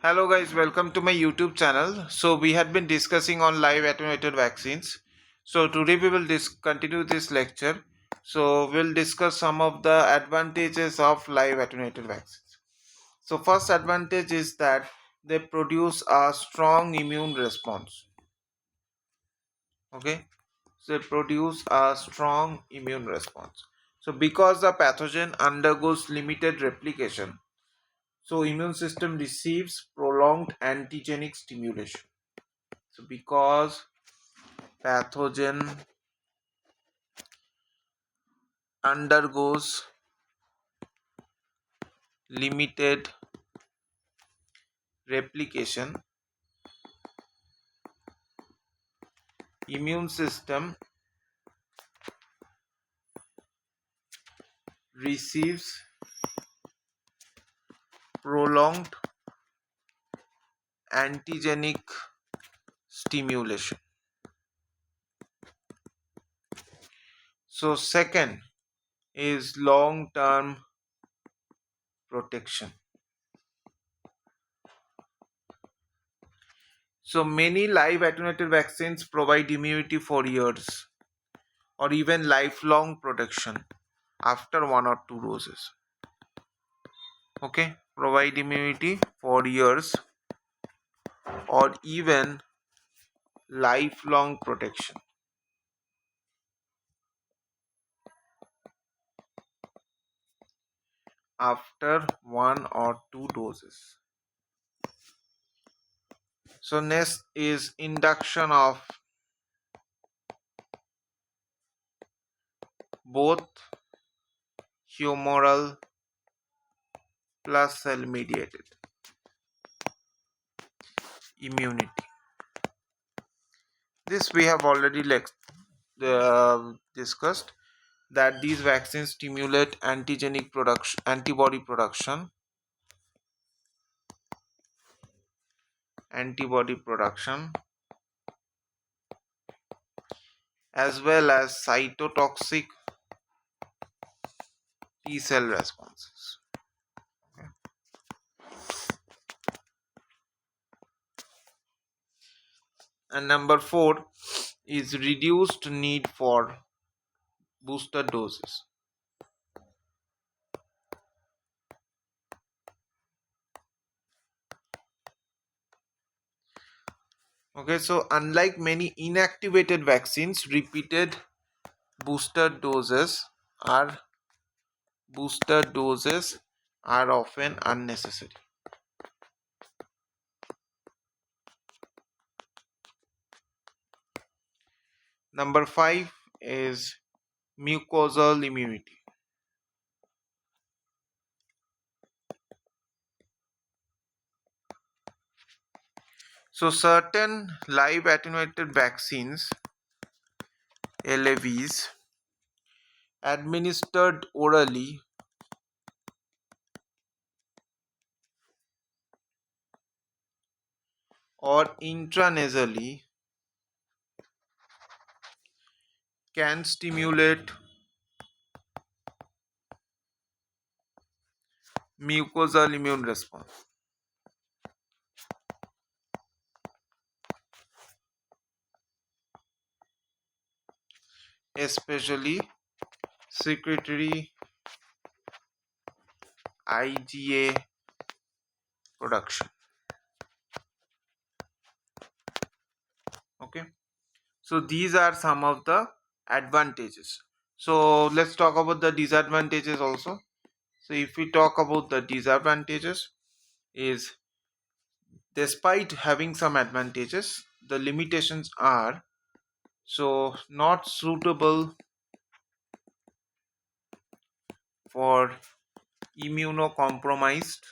Hello guys, welcome to my YouTube channel. So we had been discussing on live attenuated vaccines. So today we will continue this lecture. So we'll discuss some of the advantages of live attenuated vaccines. So first advantage is that they produce a strong immune response. Okay, so they produce a strong immune response. So because the pathogen undergoes limited replication, so immune system receives prolonged antigenic stimulation. So because pathogen undergoes limited replication, immune system receives prolonged antigenic stimulation. So second is long-term protection. So many live attenuated vaccines provide immunity for years or even lifelong protection after one or two doses. Okay, provide immunity for years or even lifelong protection after one or two doses. So next is induction of both humoral plus cell mediated immunity. This we have already discussed that these vaccines stimulate antibody production as well as cytotoxic T cell responses. Okay. And number 4 is reduced need for booster doses. Okay, so unlike many inactivated vaccines, repeated booster doses are often unnecessary. Number 5 is mucosal immunity. So certain live attenuated vaccines, LAVs, administered orally or intranasally can stimulate mucosal immune response, especially secretory IgA production. Okay, so these are some of the advantages. So let's talk about the disadvantages also. So if we talk about the disadvantages, is despite having some advantages, the limitations are so not suitable for immunocompromised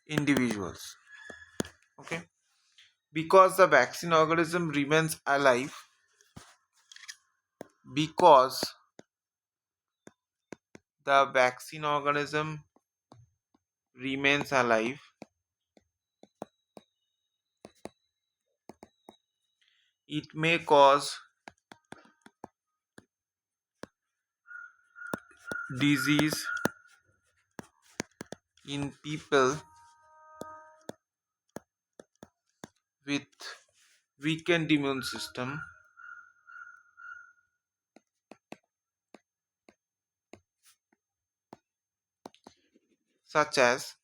individuals. Okay, because the vaccine organism remains alive, because the vaccine organism remains alive, it may cause disease in people with weakened immune system, such as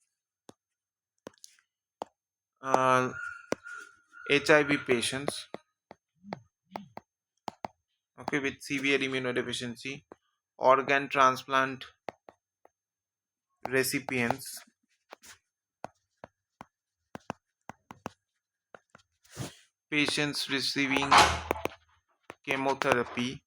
HIV patients, okay, with severe immunodeficiency, organ transplant recipients, patients receiving chemotherapy,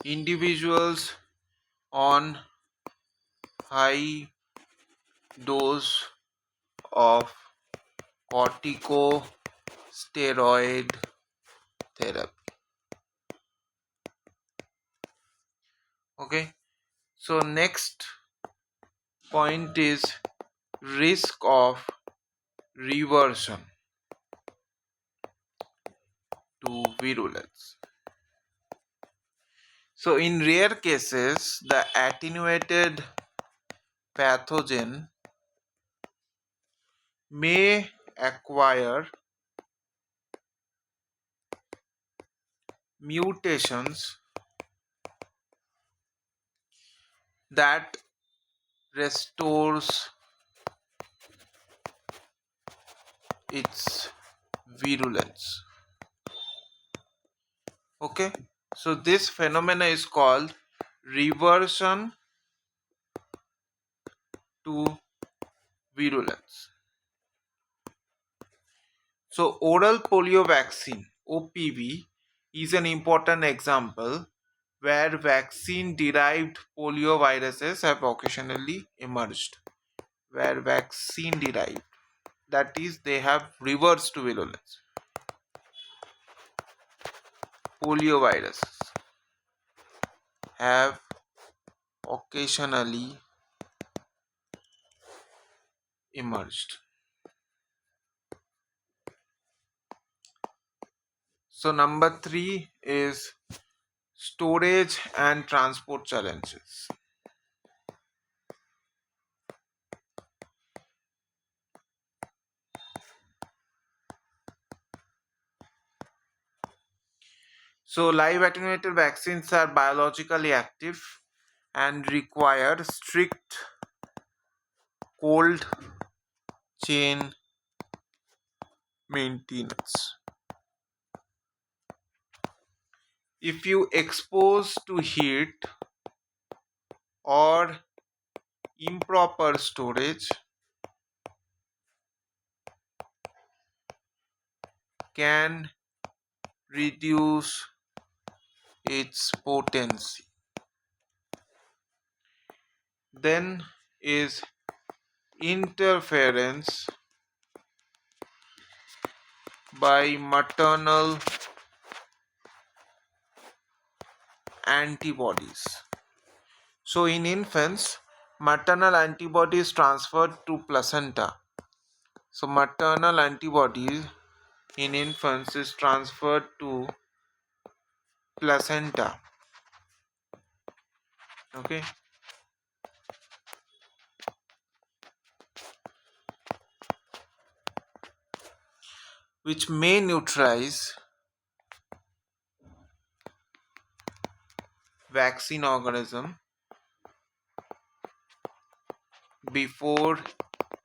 individuals on high dose of corticosteroid therapy. Okay, so next point is risk of reversion to virulence. So in rare cases, the attenuated pathogen may acquire mutations that restores its virulence. Okay, so this phenomena is called reversion to virulence. So oral polio vaccine OPV is an important example where vaccine derived polio viruses have occasionally emerged. Where vaccine derived, that is, they have reversed to virulence. Polio viruses have occasionally emerged. So number 3 is storage and transport challenges. So live attenuated vaccines are biologically active and require strict cold chain maintenance. If you expose to heat or improper storage, can reduce its potency. Then is interference by maternal antibodies. So in infants, maternal antibodies transferred to placenta. So maternal antibodies in infants is transferred to placenta. Okay. Which may neutralize vaccine organism before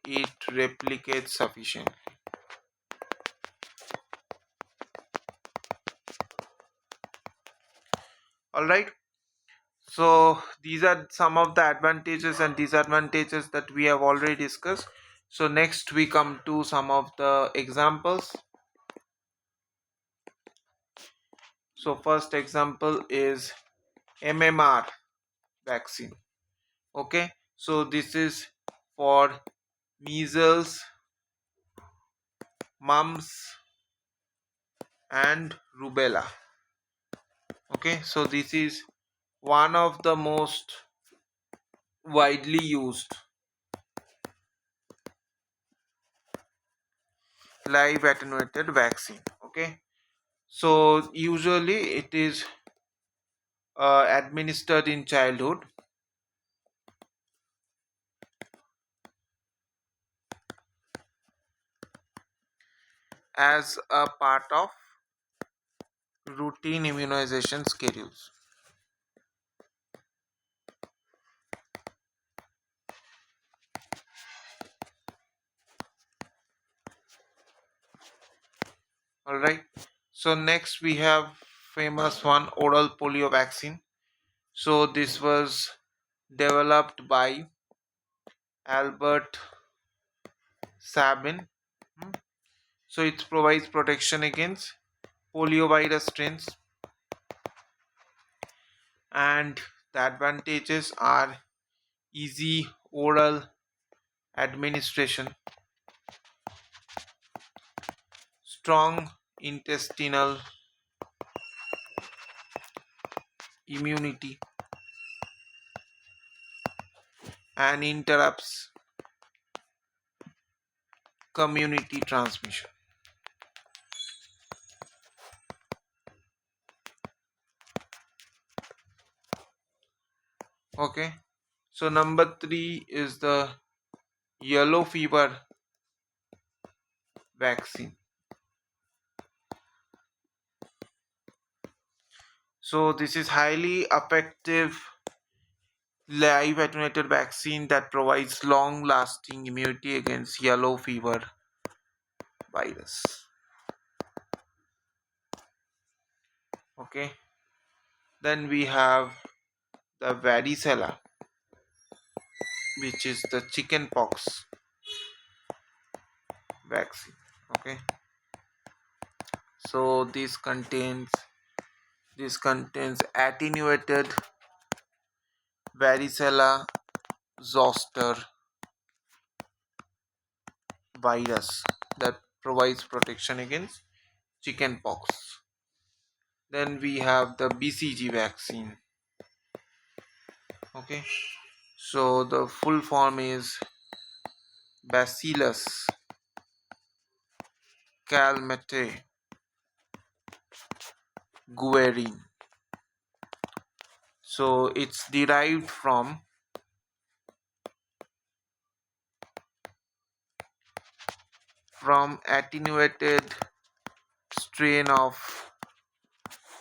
it replicates sufficiently. Alright, so these are some of the advantages and disadvantages that we have already discussed. So next we come to some of the examples. So first example is MMR vaccine. Okay, so this is for measles, mumps and rubella. Okay, so this is one of the most widely used live attenuated vaccine. Okay, So usually it is administered in childhood as a part of routine immunization schedules. All right. So next we have famous one, oral polio vaccine. So this was developed by Albert Sabin. Hmm. So it provides protection against poliovirus strains, and the advantages are easy oral administration, strong intestinal immunity, and interrupts community transmission. Okay. So number 3 is the yellow fever vaccine. So this is highly effective live attenuated vaccine that provides long lasting immunity against yellow fever virus. Okay. Then we have the varicella, which is the chicken pox vaccine. Okay. So this contains attenuated varicella zoster virus that provides protection against chicken pox. Then we have the BCG vaccine. Okay. So the full form is Bacillus calmette guerin. So it's derived from attenuated strain of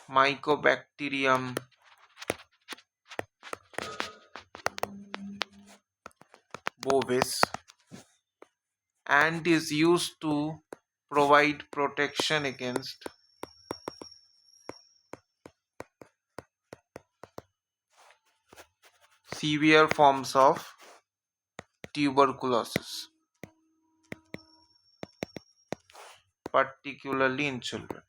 Mycobacterium bovis and is used to provide protection against severe forms of tuberculosis, particularly in children.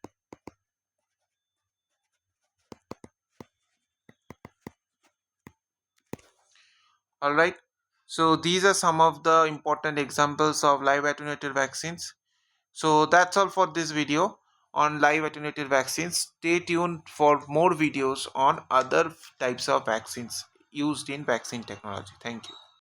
Alright, so these are some of the important examples of live attenuated vaccines. So that's all for this video on live attenuated vaccines. Stay tuned for more videos on other types of vaccines used in vaccine technology. Thank you.